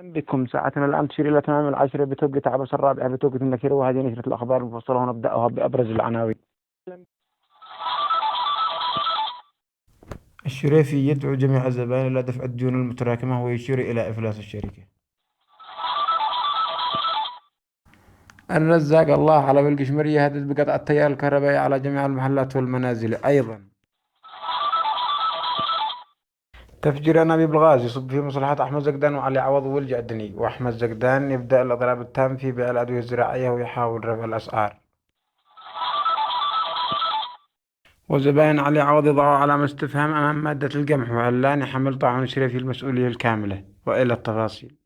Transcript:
بكم ساعتنا الآن تشير إلى تمام العاشرة بتوقيت عبس الرابعة بتوقيت النكير، وهذه نشرة الأخبار المفصلة ونبدأها بأبرز العناوين. الشريفي يدعو جميع الزبائن إلى دفع الديون المتراكمة ويشير إلى إفلاس الشركة. الرزاق الله على بالقشمرية يهدد بقطع التيار الكهربائي على جميع المحلات والمنازل. أيضا تفجير أنابيب الغاز يصب في مصلحة أحمد زقدان وعلي عوض والجعدني، وأحمد زقدان يبدأ الإضراب التام في بيع الأدوية الزراعية ويحاول رفع الأسعار. وزبائن علي عوض يضعوا علامة استفهام أمام مادة القمح، وعلان يحمل طاعون الشريفي المسؤولية الكاملة. وإلى التفاصيل.